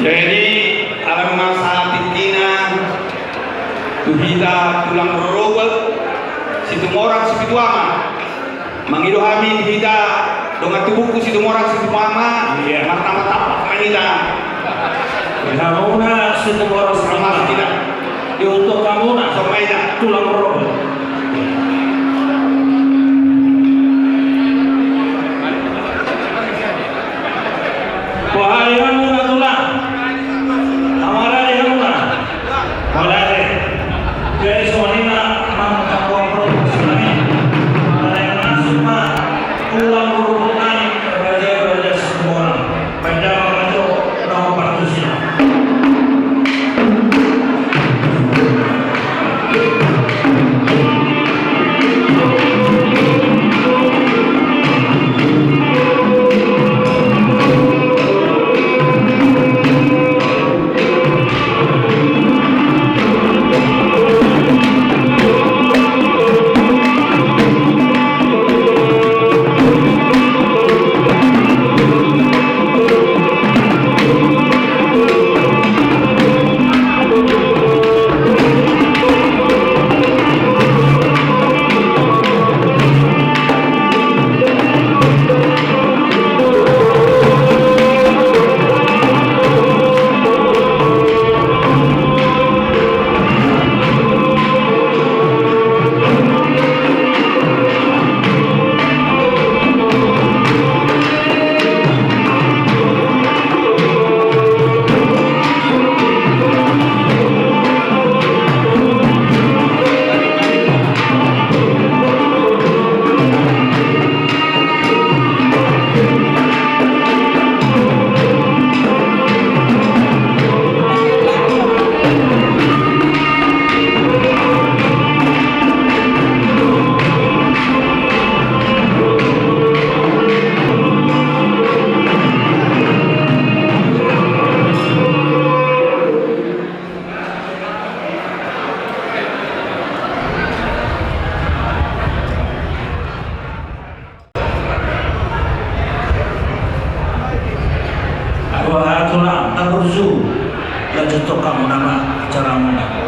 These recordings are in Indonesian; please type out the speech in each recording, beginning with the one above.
Jadi alam masa titina tuhita tulang robot situ morak situ ama mangido amin hita donga tubuku situ morak situ mama iya marna tapak manita Kamuna situ morak sama kita di untuk kamuna samaina tulang robot. Wahai tulang amara yang Mulai dari soalnya mangkak profesional, ada yang masuk mah ulang urutan raja semua pada itu nomor partisnya.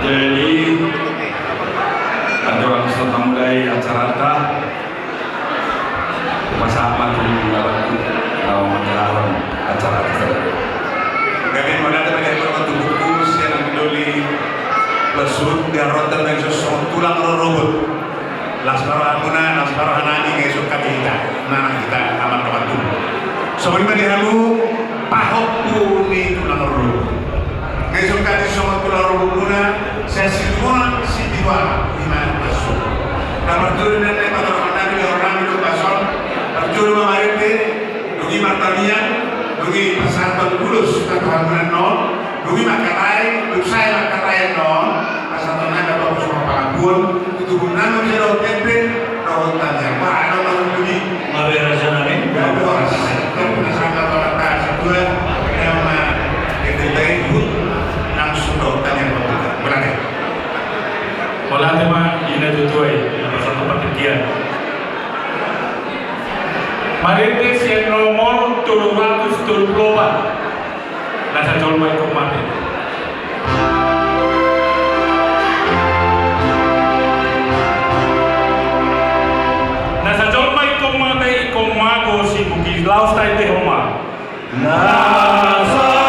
Jadi ada orang serta mulai acara bersama dengan menjalankan acara tersebut. Kami mendatang dari berbagai buku yang mendoli besut dan rotan yang sesuatu tulang robot. Lasmara Amuna, Lasmara Hanani, ngesuk kita, nana kita aman terbantu. Sebelum dihalu pahok puni tulang robot. Ngesuk kali semua tulang robot puna, saya semua si diwa iman besut. Nomor tujuh dan lima orang nabi orang itu pasal. Tujuh memariti, dugi martamian, dugi pesantren bulus atau hamunan non, dugi makarai, saya makarai non, pesantren ada bapak semua pangapun. Tubuhnya menjadi tempe, rawat tanya, pak, ada orang bunyi. Mari rasa nami. Gak boleh, kan penasaran orang tak setua, nama ketika itu langsung rawat yang berarti. Pola tema ini tutuai, apa satu perhatian. Mari tes nomor 724, nasa jual mai kumate. Laos tay te homa. Nasa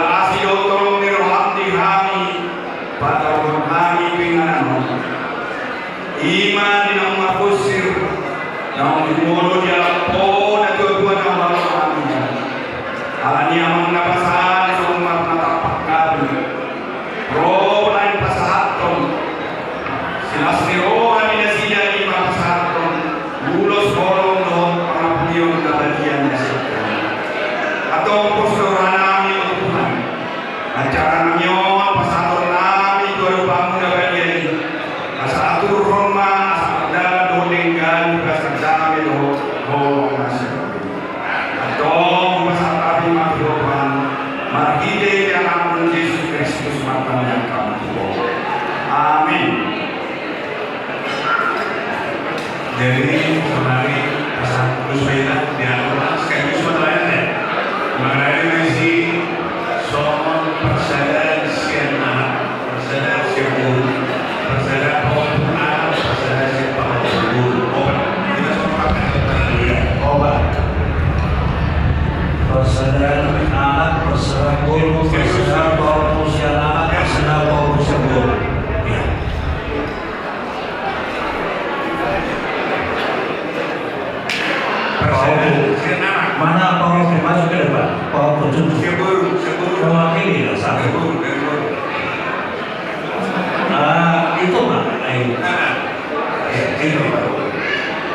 asiyo tolong nirohati hami patahun hami pinganano ima dinang mapusir nang dimono dia po na tuwa na mga kami alani amang napasahan sa umat na tapakkan ro lain pasahaton silas ni ro ani na siya ni pasahaton bulos bolong doon pangapuliyong nabalian na siya atong posturan namin ang Tuhan acara namin pasahaton namin tuwa bangun na balian asa atur Roma asa pagdala doon linggan kasagdami doon nasa atong pasatabi mga Tuhan marhide ang amon Jesus Kristus matanyang kampo amin. Jadi kemarin pasal Luswela di antara sekali semua lain ya mengenai misi soal persada sian anak persada sian guru persada pengobatan persada sian pengobatan obat kita semua pakai obat persada anak persada guru persada pengobatan anak persada pengobatan guru. Mana Pak masuk ke depan? Pak Pujun mewakili satu. Itu mah itu.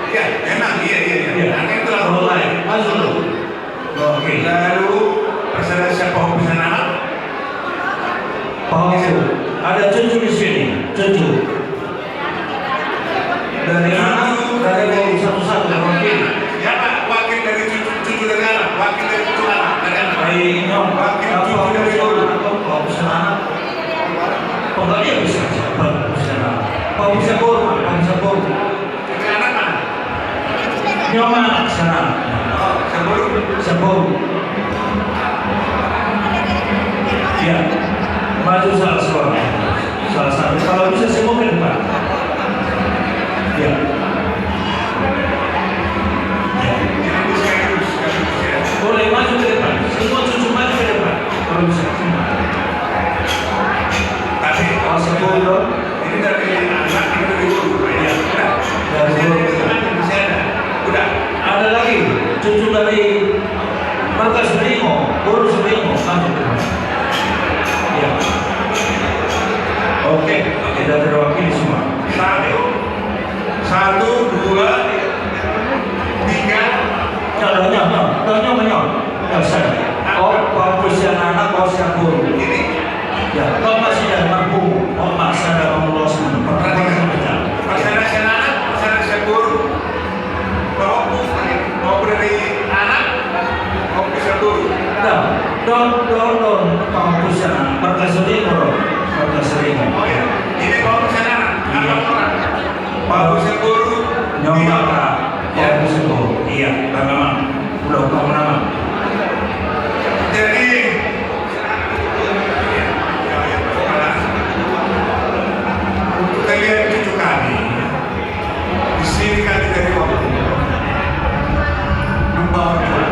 Ya, enak iya. Yang terlalu lain. Masuk dulu. Oke. Lalu persada siapa bisa anak? Pak ada cucu di sini, cucu. Dari anak, dari satu-satu mewakili. Siapa wakil dari cucu dari anak? Wakil dari cucu anak dari anak. Nyong, Wakil cucu apa dari bisa guru. Pak bisa anak? Pokoknya bisa siapa bisa anak. Pak bisa guru, Pak bisa guru. Dari anak mana? Nyong anak sana. Oh, sebelum Sebelum. Ya, maju salah satu. Kalau bisa semua ke depan. Ya. ini sekaligus ya. Boleh maju ke depan. Semua cucu maju ke depan. Kalau bisa semua. Tapi Kalau sebelum dong. ini dari anak ini dari guru. Ya, udah. Dari guru. Masih ada. Udah. Ada lagi cucu dari Markas Brimo, guru Brimo maju ke depan. Ya. Oke, kita terwakili semua. Satu, dua, tiga. Nyonya. Ya, saya. Kau usia anak, kau usia guru. Ini Ya, kau masih ada mampu. Kau masih ada meloloskan. perhatikan. Persada sian anak, persada sian guru. Mau dari anak, mau bisa guru. Don. Kau usia anak. Markas Brimo. Oh ya, ini mau bisa anak. Apa orang? Mau bisa guru. Nyonya Iya. Pak. Kau usia guru. Iya, bagaimana? Udah kamu nama. Jadi untuk kalian cucu kami di sini kami dari waktu membawa Tuhan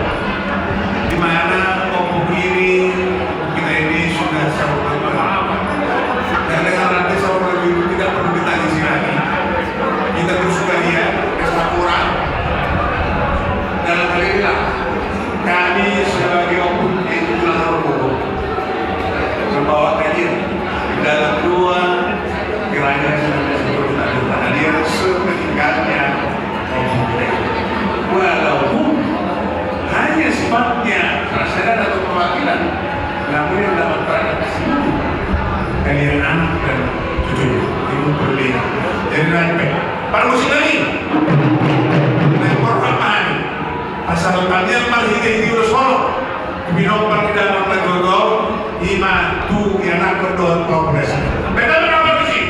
di mana Opo kiri kita ini sudah sama-sama dan dengan nanti sama itu tidak perlu ditangisi lagi kita bersukaria pesta kurang dalam hal inilah kami sebagai Opo itu telah membawa kalian di dalam dua kiranya sudah hadir semeninggalnya walaupun hanya sifatnya persada atau perwakilan namun yang dapat berangkat ke sini kalian anak dan cucu itu berbeda jadi respect para muslim ini menghormati asal kalian malhide di Solo binong partidan ng Tagogo ima tu yanak kedua progres beda berapa sih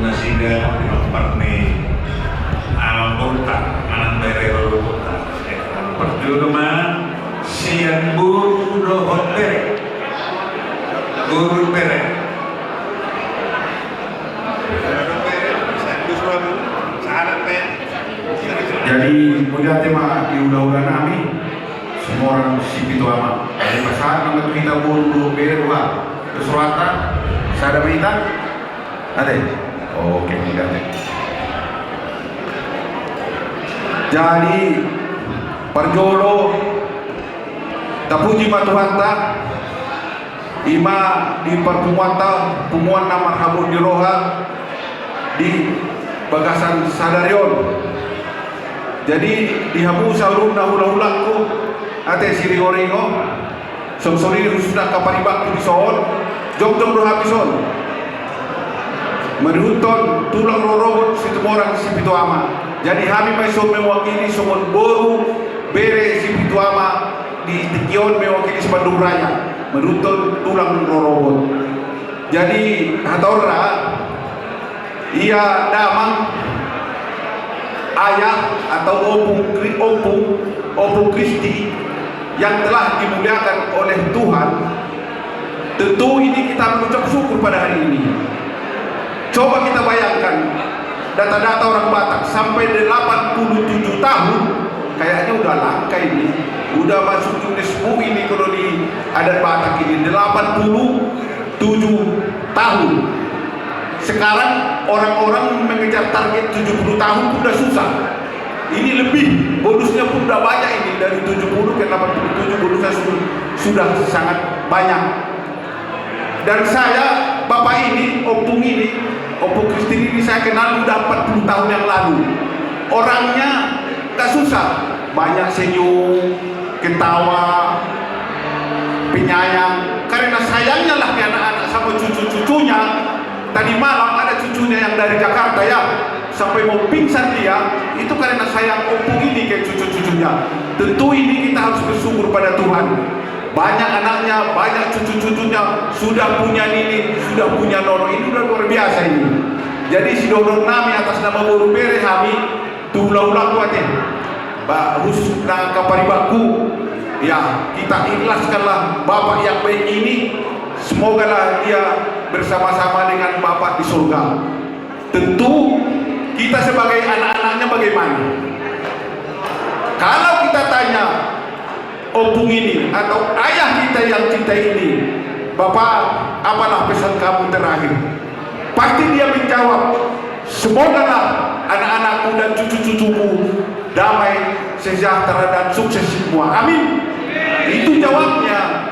nasida dimaparni burta anan daerah burta pertama sian buru dohon bere buru bere jadi mudah tema diulah-ulah kami semua orang sipitu ama dari pasar nama kita buru bere dua kesuatan sada berita ada oke tidak jadi perjolo tapuji Tuhan ta ima di pertemuan ta pertemuan nama habur di roha di Bagasan Sadarion jadi di habu saurun hula-hulaku ate siri oringo songsori sudah kaparibak di sohon jom-jom rohabison menunton tulang rorobot situ orang si pitu ama jadi kami masih mewakili somon boru bere si pitu ama di Tikion mewakili Bandung Raya menunton tulang rorobot jadi hatorra ia damang ayah atau opung Kristi yang telah dimuliakan oleh Tuhan. Tentu ini kita mengucap syukur pada hari ini. Coba kita bayangkan data-data orang Batak sampai 87 tahun kayaknya udah langka ini, udah masuk UNESCO ini kalau di adat Batak ini 87 tahun. Sekarang orang-orang mengejar target 70 tahun sudah susah. Ini lebih, bonusnya pun sudah banyak ini dari 70 ke 87 bonusnya sudah sangat banyak. Dan saya, bapak ini, opung Kristi ini saya kenal sudah 40 tahun yang lalu. Orangnya gak susah, banyak senyum, ketawa, penyayang. Karena sayangnya lah ke anak-anak sama cucu-cucunya. Tadi malam ada cucunya yang dari Jakarta ya, sampai mau pingsan dia, itu karena sayang opung ini ke cucu-cucunya. Tentu ini kita harus bersyukur pada Tuhan. Banyak anaknya, banyak cucu-cucunya, sudah punya nini, sudah punya nono, ini udah luar biasa ini. Jadi si dorong nami atas nama boru bere kami, tulah-ulah kuatin. Khusus na kaparibaku, ya kita ikhlaskanlah bapak yang baik ini. Semoga lah dia bersama-sama dengan Bapak di surga. Tentu kita sebagai anak-anaknya bagaimana? Kalau kita tanya opung ini atau ayah kita yang kita ini, Bapak, apalah pesan kamu terakhir? Pasti dia menjawab, semoga lah anak-anakku dan cucu-cucumu damai, sejahtera dan sukses semua. Amin. Itu jawabnya.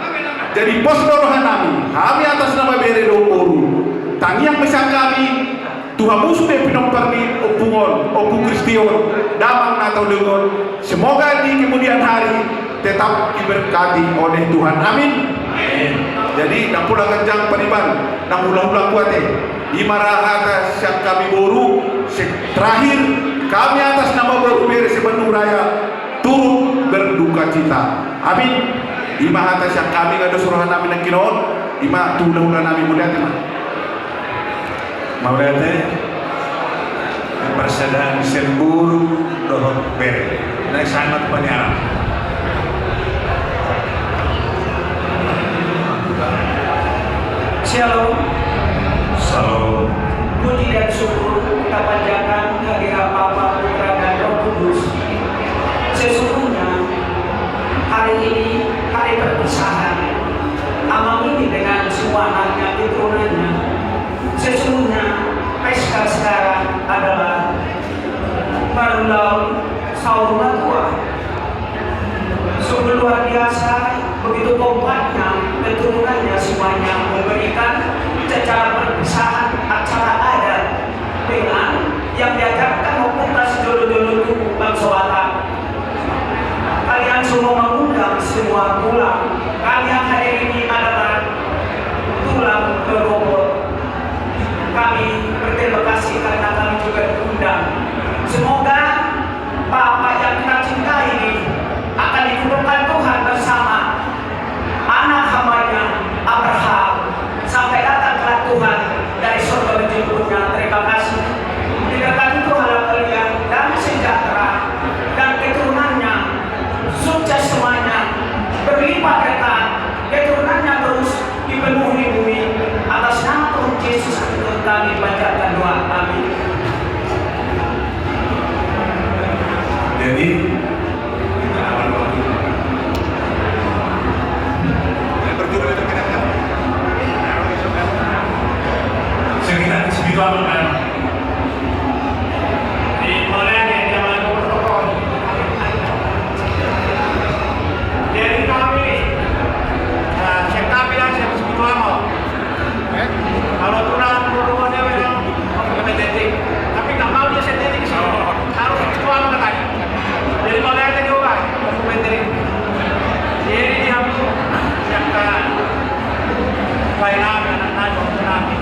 Jadi pos dorohan kami atas nama bere dokoru tani yang besar kami Tuhan musuh de pinomparni opung Kristion damang atau dengon semoga di kemudian hari tetap diberkati oleh Tuhan. Amin. Jadi nak pulang kencang paniban nak ulang-ulang kuate imarahata yang kami boru terakhir kami atas nama boru bere Bandung Raya turut berduka cita. Amin. Ima atas yang kami ada suruhan kami nak kinon, ima tulah-ulah kami mulia teman. Maulate persediaan semburu dohon bere. Nah sangat penyaran. Shalom. Salam. Puji dan syukur kita panjatkan kehadirat Bapa, Putra dan Roh Kudus. Sesungguhnya hari ini hari perpisahan Amang ini dengan semua anaknya keturunannya. Sesungguhnya pesta sekarang adalah Marulau Sauruna Tua. Sungguh luar biasa, begitu kompaknya keturunannya semuanya memberikan secara perpisahan acara adat dengan yang diajarkan komunitas dulu-dulu itu bangsa Batak. Kalian semua mengundang semua tulang. Kalian hari ini adalah tulang robot. Kami berterima kasih karena kami juga diundang. Semoga Bapak yang kita cintai ini akan dikumpulkan Tuhan bersama anak hambanya Abraham sampai datang kelak Tuhan dari surga menjemputnya. Terima kasih. kami panjatkan doa. Amin. Jadi kita awal waktu. Berjumpa dengan kita. Sekitar spiritual kan. Dimulai dari zaman protokol. Jadi kami, saya bilang saya spiritual mau. Kalau tulang turunnya memang detik, tapi nggak mau dia sentetik sih. Harus spiritual katanya. Jadi mulai dari juga, dokumentari. Jadi dia siapkan lain anak-anak nabi.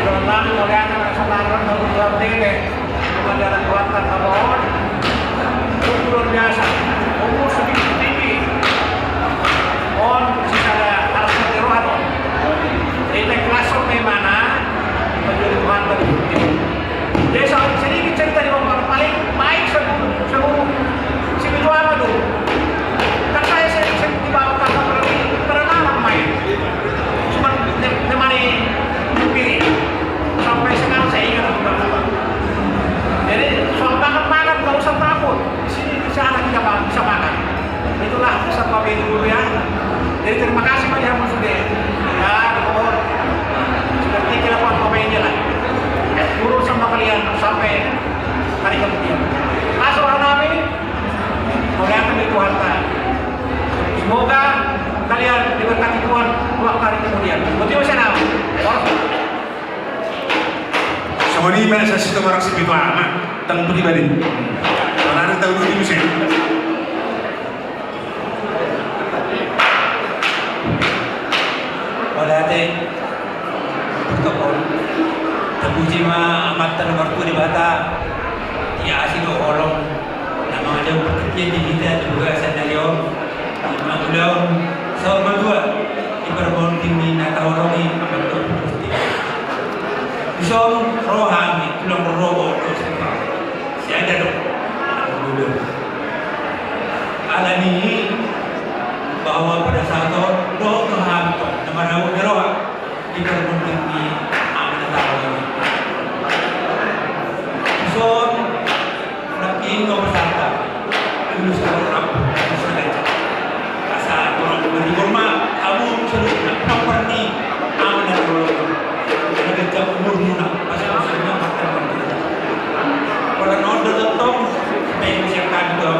Dalam mulai ada kesalahan dalam tinggi, kemudian kuatan kabon, luar biasa, umur sedikit tinggi, on secara harus terlihat. Ini kelas mana menjadi Tuhan berikutnya. Jadi sedikit cerita di bawah paling baik seluruh spiritual itu. Kan saya di bawah kata pernah main, cuma temani pilih. Sampai sekarang saya ingat betul. Jadi soal makan nggak usah takut. Di sini bisa anak kita bisa makan. Itulah pesan Bapak Ibu dulu ya. Jadi terima kasih Pak Jamu sudah. Ya, mohon seperti kita Bapak ini lah. Urus sama kalian sampai hari kemudian. Masuk Nabi, mudah akan dikuatkan. Semoga kalian diberkati Tuhan waktu hari kemudian. Betul saya nama. Semua ini mana saya sistem orang spiritual, tentang pribadi. Orang tahu dulu ini sih. Oleh protokol terpuji ma amat nomorku di bata ya asido olong nama ada pekerja di kita juga sendirian ulang sama dua di perbon tinggi nata olongi amat terpuji Isong rohani tulang robo si ada dulu alam ini bahwa pada saat itu doa rohani nama roh di perbon tinggi amat tahu Isong nakin nomor satu lulus orang sengaja asal orang beri hormat kamu seluruh nomor ni amat tahu kerja umur muna pasal-pasalnya makan kalau nonton tetap main siapkan juga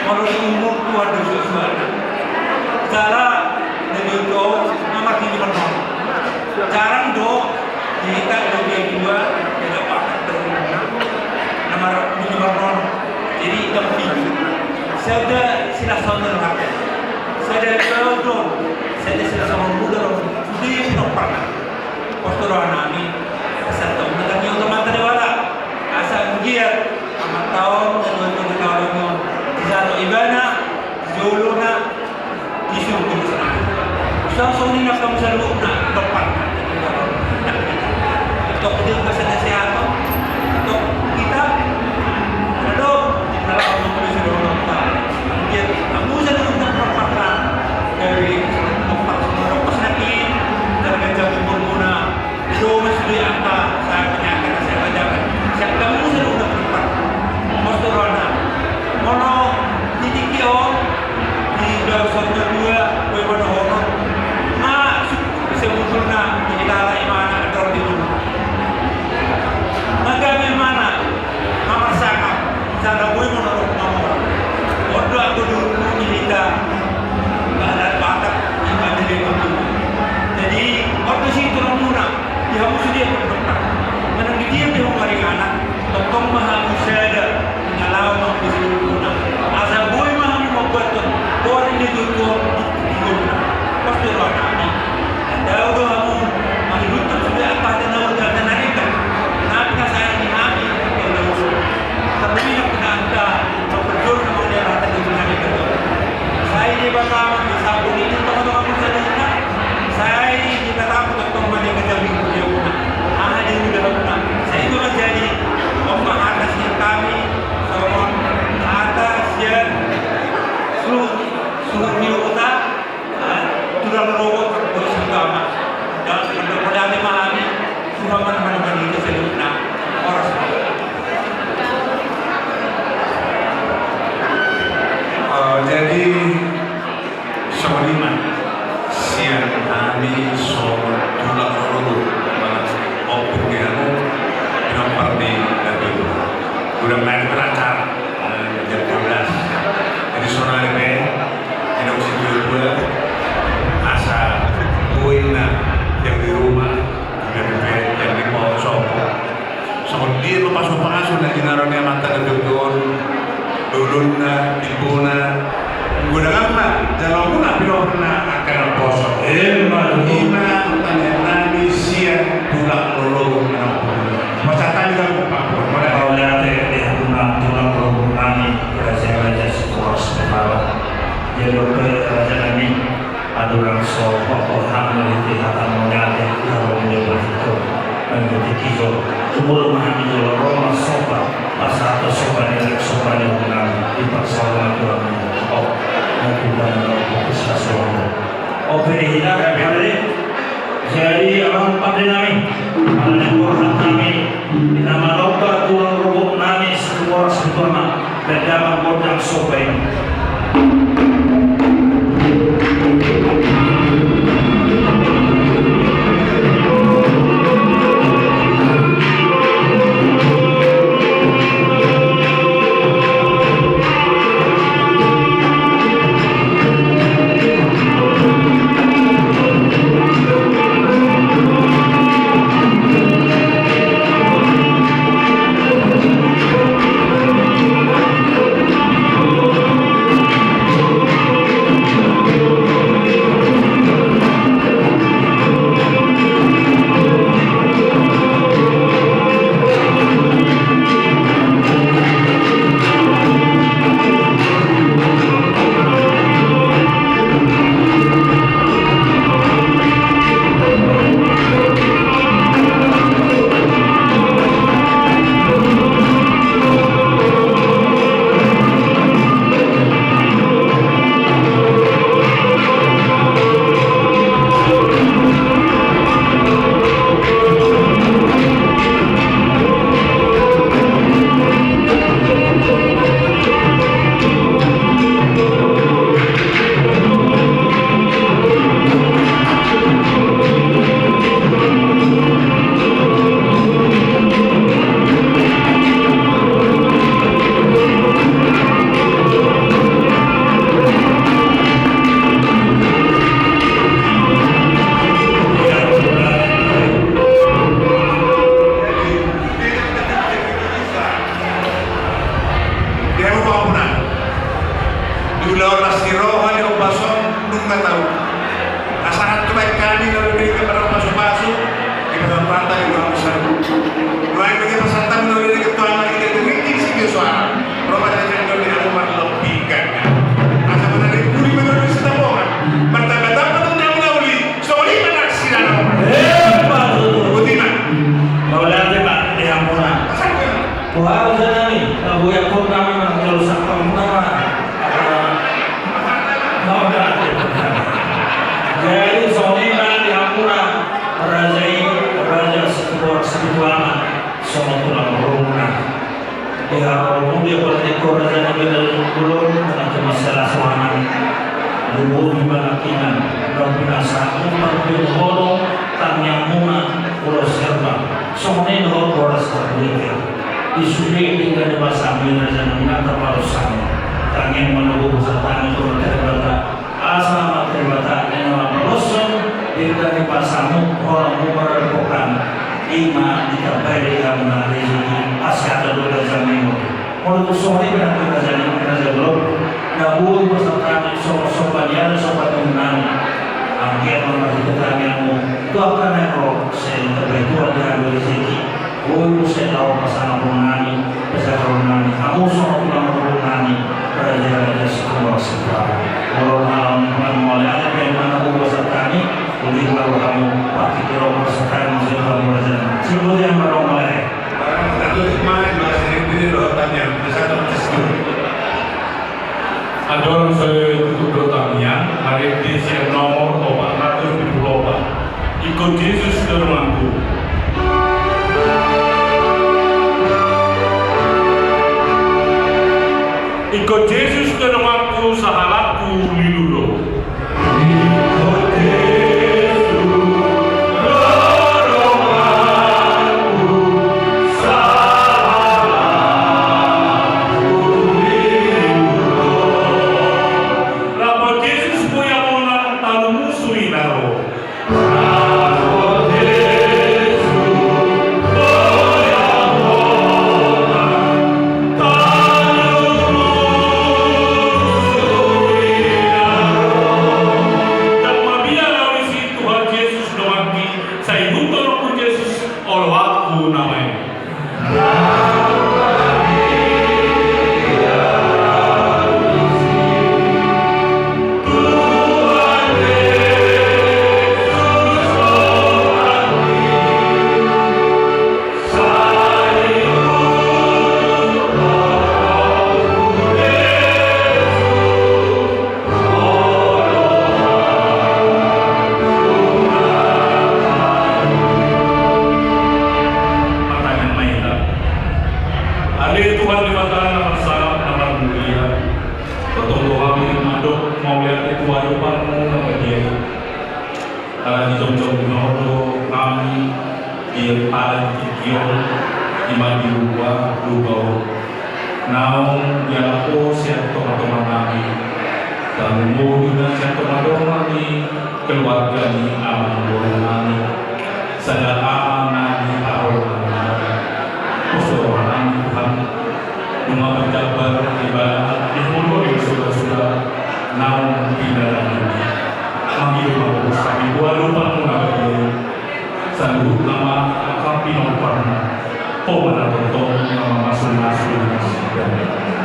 kalau di umur tu ada sesuatu cara dari itu nomor 5 jarang do kita lebih dua tidak pakai terus nomor 5 jadi tapi saya sila saudara saya tahu saya sila saudara di nomor Postur nami asal tahu nak yang teman wala asal mugiat amat tahun dan 20 tahun zaro ibana juluna isu kumsa so ni nak kamu saluna tepat untuk dia kesehatan untuk kita ada di dalam Allah Subhanahu dia kamu saluna tepat dari tempat nabi dan kerja berguna do mesti naman dito sa loob na oras mo. Jadi Soliman siang kami soal tulang rusuk malas opung yang nomor di itu udah main berangkat jam 12 jadi soal ini tidak usah dua asa buina yang di rumah yang di bawah sopo soal dia lepas pasuk lagi naruhnya mata kedudun dulunna, ibuna, guna lama, jalan guna pilihna akan posok. Ina tanya nami siang tulang lulu pasatan juga pak. Kalau lihat dia tulang lulu nami raja sekolah sekolah. Jadi raja nami ada orang sopo hamil di hatan monyade kalau menyebut itu menjadi kizo. Sebelum hamil Roma sopa pasal atau sopa yang benar di persoalan Tuhan. Oh, nanti banyak fokus sesuatu. Oh, berilah kembali. Jadi orang pada nami, ada orang nami, di nama lomba tulang rubuk nami sebuah berdalam modal sopa ini. Adon saya tutup pertanyaan, hari ini saya nomor 400 di Pulau Ikut Yesus Termantu. paling kikion ima diubah lubau naung yang aku siap teman-teman kami dan mau juga siap teman-teman kami keluarga ni aman boleh kami saya aman di awal usulan Tuhan rumah berjabar ibadah di mulut yang sudah naung tidak lagi kami rumah kami dua lupa mengalir sanggup nama kami nomor mana betul nama masing-masing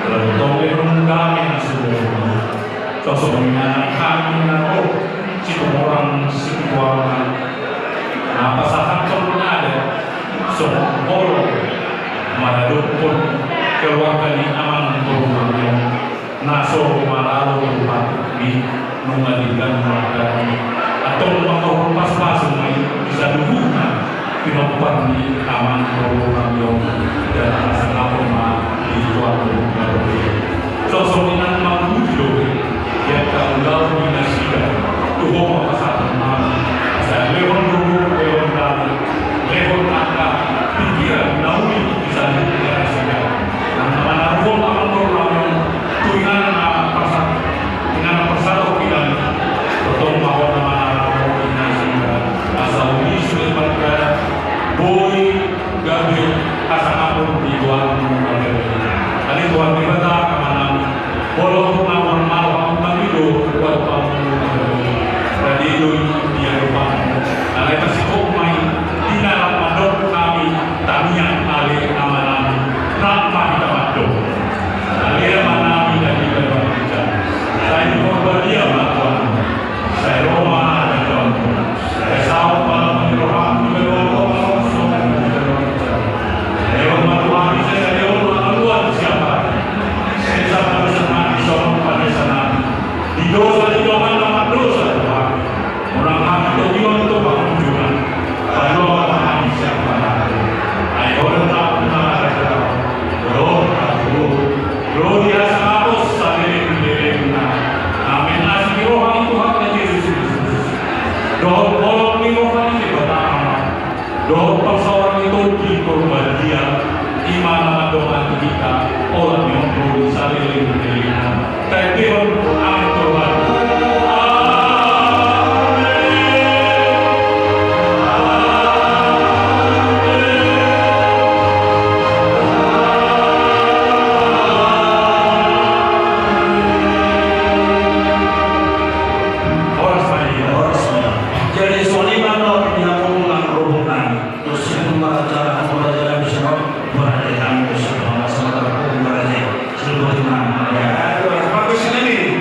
lalu tolong kami semua sosoknya kami naruh situ orang situasi apa sahaja pun ada semua mana pun keluarga ini aman berumah naso malalu di mengadikan mereka atau membawa pas-pas bisa dukungan pinopar di aman berumah dan asal rumah di suatu sosok ini mampu hidup yang kalau dinasikan tuh pasal saya lewat dulu lewat tadi lewat angka pikiran naui bisa dinasikan dan mana pun akan berlalu tuinan pasal dengan pasal kita bertemu bahwa nama dinasikan asal ini sudah pada boy gabil asal apun di luar kali tuan kita kemana bolong lawan malam itu buat kamu jadi itu dia lupa kalau itu sih kok main di dalam madok kami tamian alih amalan nama kita madok alih amalan kita di dalam kita saya korban dia melakukan saya Roma dan Tuhan saya sahabat malam menyerahkan menyerahkan semua lewat Tuhan saya lewat Tuhan siapa saya sama bersama di sana di dosa di Tuhan nama dosa Tuhan orang kami tujuan untuk bangun juga kalau kami siapa ayo tetap mengajar roh dia harus saling mendengar amin asmi rohani Tuhan Yesus doa bolong di rohani di pertama doa persoalan itu di korban dia iman doa kita orang yang perlu saling mendengar tapi amin Tuhan bagus ini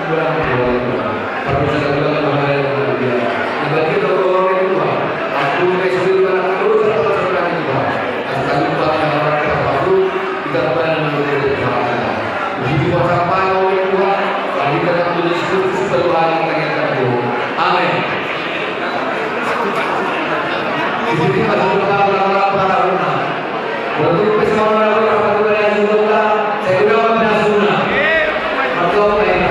kurang kalau bisa bilang bahaya dia. Nanti kalau orang itu aku mesej orang terus atau sekarang itu asal lupa orang terbaru kita pernah menguji kesalahan. Jadi apa orang itu kali kita tulis khusus berulang lagi itu. Amin. Jadi kalau kita orang para ulama, waktu pesawat orang yang sudah saya sudah sunnah. Atau lain.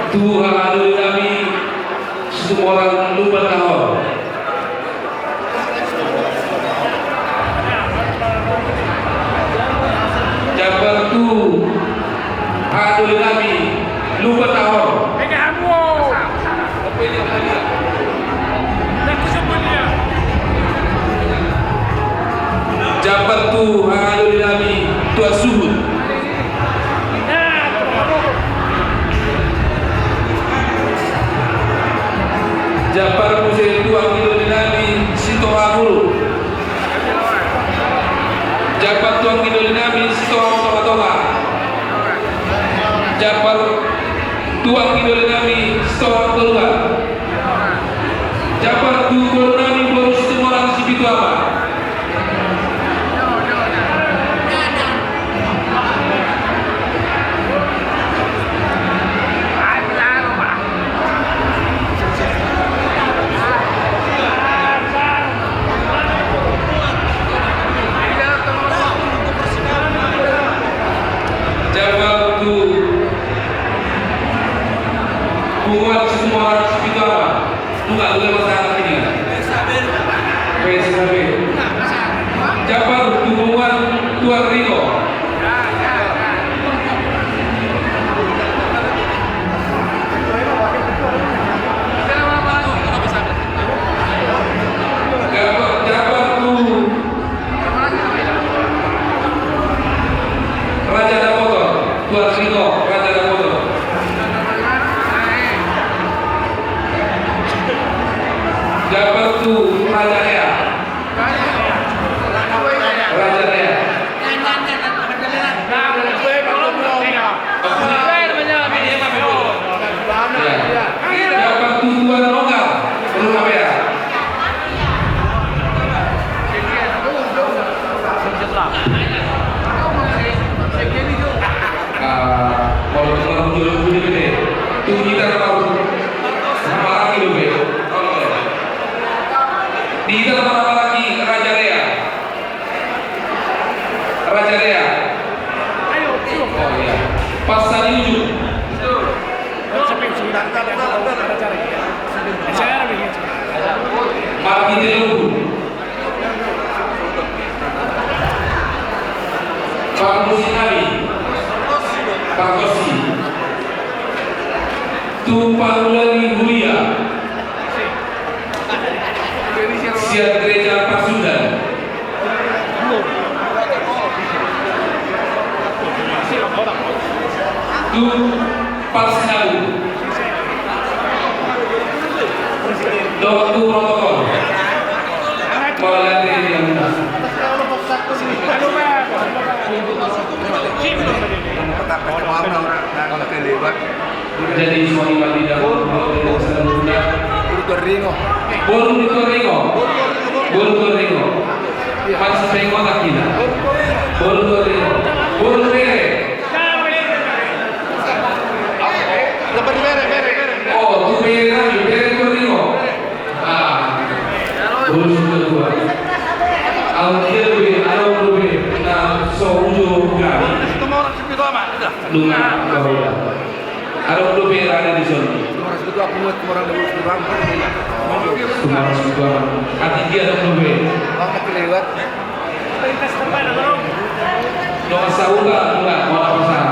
Tuhan adil kami semua orang lupa tahun. Jabar tu adil kami lupa tahun. Jabar tu adil kami Tuhan Suhud. Jabar Musa Tuang Kidul Nabi Sitohakulu. Jabar Tuang Kidul Nabi Sitohakulu. Jabar Tuang Kidul Nabi Sitohakulu. Jabar Tuang Nabi Baru Situmorang Sipitu apa? Buat semua orang seperti apa? Enggak boleh masalah ini. PSKB. Jabar dukungan Tuan Riko. Jabar tu Raja Dapoto, Tuan Riko, Raja Dapoto. Jabar tu Raja Rea. Raja Rea. Jabar tu Tuan Nonggal. Rumah Bea. Kalau orang jual beli gede, tu kita tahu sama lagi lebih. Di dalam apa lagi Raja Rea? Raja Rea. Oh iya. Pasal ini. Margi Telugu. Pak Musinari. Pak Kosi. Tupalulani Huria. Siap Gereja Pasundan. Tu Pasinalu. Dokter Protokol. Maulana yang Jadi suami Madinah Bolu di Toringo masih tengok tak kita Bolu Toringo Bolu Bere oh tu Bere lagi Bere Toringo Bolu sudah dua Al lebih na sounjo kami lunga bahula Arab lebih ada di sini Sumarang Sumarang hati dia ada lebih Doa sauga enggak mau apa sah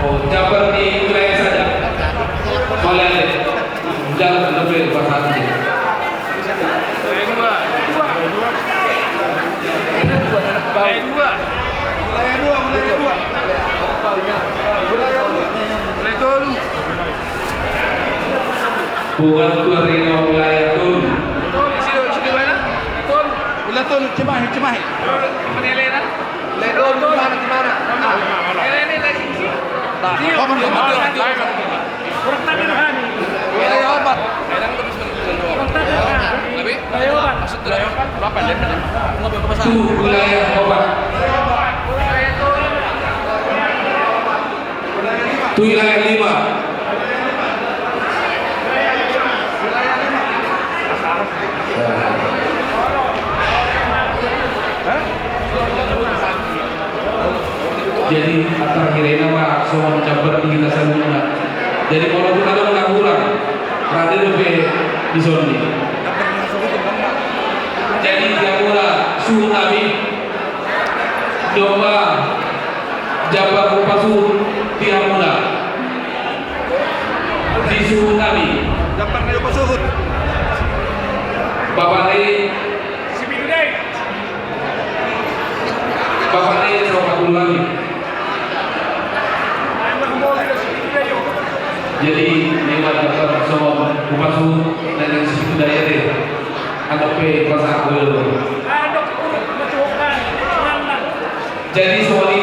oh Jabar di wilayah saja boleh jangan lebih berhati bukan Toringo wilayah Tun Cimahi. itu wilayah obat itu wilayah 5 jadi terakhir nama soal campur di kita semua. Jadi kalau kita ada nggak kurang, berarti lebih di sini. Jadi dia mula suhu Nabi, coba Jabar Pasu dia mula di suhu Nabi. Bapak ini Bapak lagi. Jadi lewat Jabar sama Pasu dan yang segitu daya deh. Ada pe pasar kuil. Jadi soal